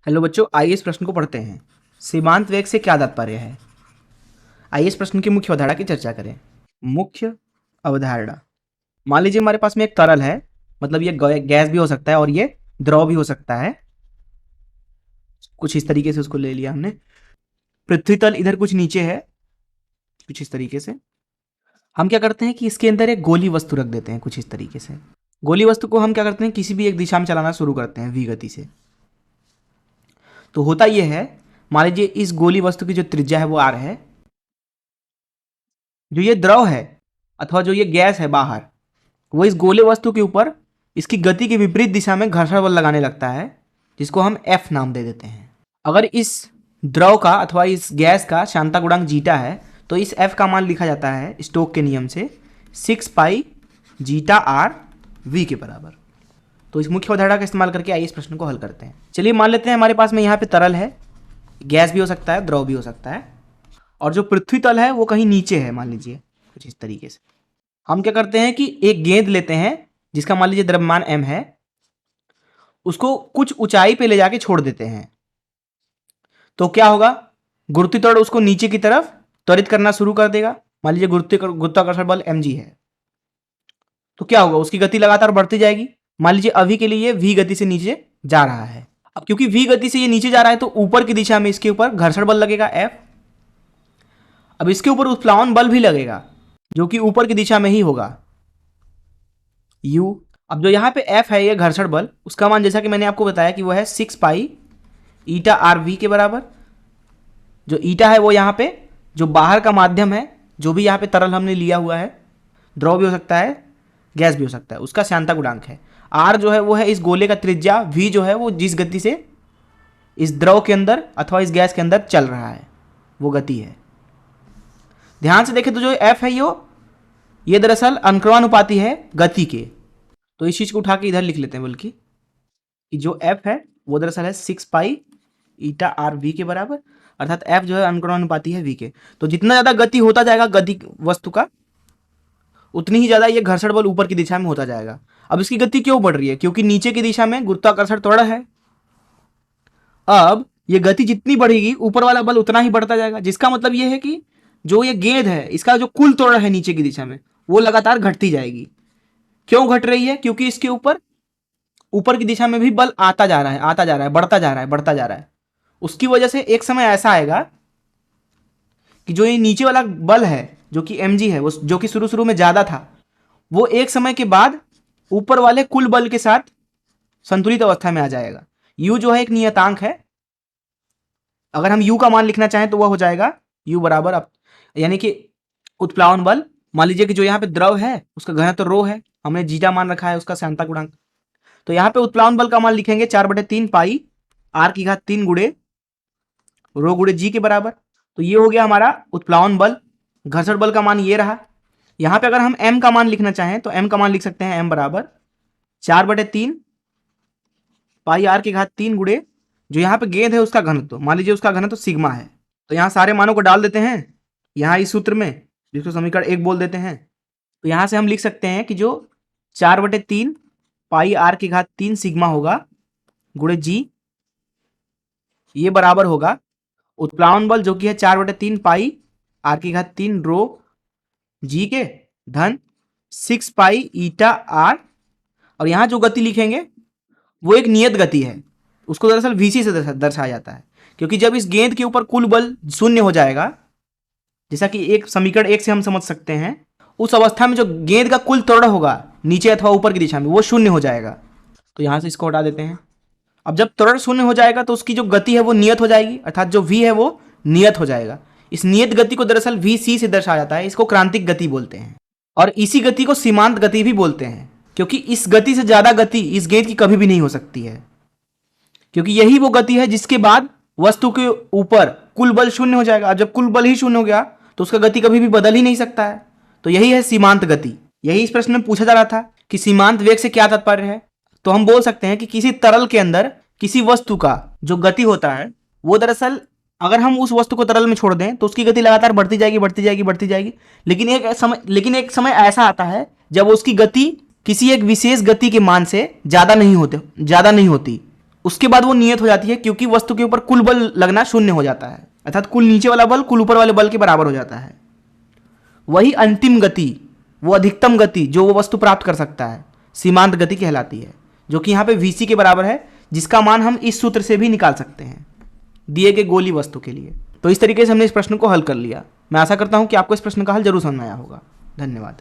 Hello बच्चों, आइए इस प्रश्न को पढ़ते हैं। सीमांत वेग से क्या तात्पर्य है? आइए इस प्रश्न की मुख्य अवधारणा की चर्चा करें। मुख्य अवधारणा, मान लीजिए हमारे पास में एक तरल है, मतलब ये गैस भी हो सकता है और ये द्रव भी हो सकता है। कुछ इस तरीके से उसको ले लिया हमने। पृथ्वी तल इधर कुछ नीचे है, कुछ इस तरीके से। हम क्या करते हैं कि इसके अंदर एक गोली वस्तु रख देते हैं, कुछ इस तरीके से। गोली वस्तु को हम क्या करते हैं, किसी भी एक दिशा में चलाना शुरू करते हैं v गति से। तो होता यह है, मान लीजिए इस गोली वस्तु की जो त्रिज्या है वो r है। जो ये द्रव है अथवा जो ये गैस है बाहर, वो इस गोले वस्तु के ऊपर इसकी गति के विपरीत दिशा में घर्षण बल लगाने लगता है, जिसको हम F नाम दे देते हैं। अगर इस द्रव का अथवा इस गैस का श्यानता गुणांक जीटा है, तो इस F का मान लिखा जाता है स्टोक के नियम से 6 पाई जीटा R V के बराबर। तो इस मुख्य अवधारणा का इस्तेमाल करके आइए इस प्रश्न को हल करते हैं। चलिए मान लेते हैं हमारे पास में यहाँ पे तरल है, गैस भी हो सकता है, द्रव भी हो सकता है, और जो पृथ्वी तल है वो कहीं नीचे है, मान लीजिए कुछ इस तरीके से। हम क्या करते हैं कि एक गेंद लेते हैं जिसका मान लीजिए द्रव्यमान m है, उसको कुछ ऊंचाई पे ले जाके छोड़ देते हैं। तो क्या होगा, गुरुत्वीय त्वरण उसको नीचे की तरफ त्वरित करना शुरू कर देगा। मान लीजिए गुरुत्वाकर्षण बल mg है, तो क्या होगा, उसकी गति लगातार बढ़ती जाएगी। मान लीजिए अभी के लिए ये v गति से नीचे जा रहा है। अब क्योंकि v गति से ये नीचे जा रहा है, तो ऊपर की दिशा में इसके ऊपर घर्षण बल लगेगा F। अब इसके ऊपर उत्प्लावन बल भी लगेगा, जो कि ऊपर की दिशा में ही होगा, U। अब जो यहाँ पे F है, ये घर्षण बल, उसका मान जैसा कि मैंने आपको बताया कि वो है 6 पाई ईटा आर वी के बराबर। जो ईटा है वो यहाँ पे जो बाहर का माध्यम है, जो भी यहाँ पे तरल हमने लिया हुआ है, द्रव भी हो सकता है, गैस भी हो सकता है, उसका श्यानता गुणांक है। आर जो है वो है इस गोले का त्रिज्या, वी जो है वो जिस गति से इस द्रव के अंदर अथवा इस गैस के अंदर चल रहा है वो गति है। ध्यान से देखें तो जो एफ है ये दरअसल अनुक्रमानुपाती है गति के। तो इस चीज को उठा के इधर लिख लेते हैं, बल्कि कि जो एफ है वो दरअसल है 6 पाई ईटा आर वी के बराबर, अर्थात एफ जो है अनुक्रमानुपाती है वी के। तो जितना ज्यादा गति होता जाएगा गति वस्तु का, उतनी ही ज्यादा ये घर्षण बल ऊपर की दिशा में होता जाएगा। अब इसकी गति क्यों बढ़ रही है, क्योंकि नीचे की दिशा में गुरुत्वाकर्षण त्वरण है। अब ये गति जितनी बढ़ेगी ऊपर वाला बल उतना ही बढ़ता जाएगा, जिसका मतलब ये है कि जो ये गेंद है इसका जो कुल त्वरण है नीचे की दिशा में, वो लगातार घटती जाएगी। क्यों घट रही है, क्योंकि इसके ऊपर की दिशा में भी बल आता जा रहा है, आता जा रहा है, बढ़ता जा रहा है, बढ़ता जा रहा है। उसकी वजह से एक समय ऐसा आएगा कि जो ये नीचे वाला बल है जो कि mg है, वो जो कि शुरू में ज्यादा था, वो एक समय के बाद ऊपर वाले कुल बल के साथ संतुलित अवस्था में आ जाएगा। u जो है एक नियतांक है, अगर हम u का मान लिखना चाहें तो वह हो जाएगा u बराबर, यानी कि उत्प्लावन बल। मान लीजिए कि जो यहाँ पे द्रव है उसका घनत्व रो है, हमने जीटा मान रखा है उसका श्यानता गुणांक। तो यहाँ पे उत्प्लावन बल का मान लिखेंगे 4/3 पाई r की घात 3 गुणे रो गुणे जी के बराबर। तो ये हो गया हमारा उत्प्लावन बल। घर्षण बल का मान ये रहा। यहाँ पे अगर हम m का मान लिखना चाहें तो m का मान लिख सकते हैं m बराबर 4/3 पाई r की घात 3 गुणे जो यहाँ पे गेंद है उसका घनत्व, मान लीजिए उसका घनत्व सिग्मा है। तो यहाँ सारे मानों को डाल देते हैं यहाँ इस सूत्र में, जिसको समीकरण 1 बोल देते हैं। तो यहाँ से हम लिख सकते हैं कि जो 4/3 पाई r की घात 3 सिग्मा होगा गुणे जी, ये बराबर होगा उत्प्लावन बल जो कि है 4/3 पाई r की घात 3 रो जी के धन 6 पाई ईटा r। और यहाँ जो गति लिखेंगे वो एक नियत गति है, उसको दरअसल vc से दर्शाया जाता है। क्योंकि जब इस गेंद के ऊपर कुल बल शून्य हो जाएगा, जैसा कि एक समीकरण 1 से हम समझ सकते हैं, उस अवस्था में जो गेंद का कुल त्वरण होगा नीचे अथवा ऊपर की दिशा में वो शून्य हो जाएगा। तो यहां से इसको हटा देते हैं। अब जब त्वरण शून्य हो जाएगा तो उसकी जो गति है वो नियत हो जाएगी, अर्थात जो v है वो नियत हो जाएगा। इस नियत गति को दरअसल vc से दर्शाया जाता है, इसको क्रांतिक गति बोलते हैं। और इसी गति को सीमांत गति भी बोलते हैं, क्योंकि इस गति से ज्यादा गति इस गेंद की कभी भी नहीं हो सकती है, क्योंकि यही वो गति है जिसके बाद वस्तु के ऊपर कुल बल शून्य हो जाएगा। जब कुल बल ही शून्य हो गया तो उसका गति कभी भी बदल ही नहीं सकता है। तो यही है सीमांत गति। यही इस प्रश्न में पूछा जा रहा था कि सीमांत वेग से क्या तात्पर्य है। तो हम बोल सकते हैं कि किसी तरल के अंदर किसी वस्तु का जो गति होता है वो दरअसल अगर हम उस वस्तु को तरल में छोड़ दें तो उसकी गति लगातार बढ़ती जाएगी, बढ़ती जाएगी, बढ़ती जाएगी। लेकिन एक समय ऐसा आता है जब उसकी गति किसी एक विशेष गति के मान से ज्यादा नहीं होती। उसके बाद वो नियत हो जाती है, क्योंकि वस्तु के ऊपर कुल बल लगना शून्य हो जाता है, अर्थात कुल नीचे वाला बल कुल ऊपर वाले बल के बराबर हो जाता है। वही अंतिम गति, वो अधिकतम गति जो वो वस्तु प्राप्त कर सकता है, सीमांत गति कहलाती है, जो कि यहाँ पे vc के बराबर है, जिसका मान हम इस सूत्र से भी निकाल सकते हैं दिए गए गोली वस्तु के लिए। तो इस तरीके से हमने इस प्रश्न को हल कर लिया। मैं आशा करता हूँ कि आपको इस प्रश्न का हल जरूर समझ में आया होगा। धन्यवाद।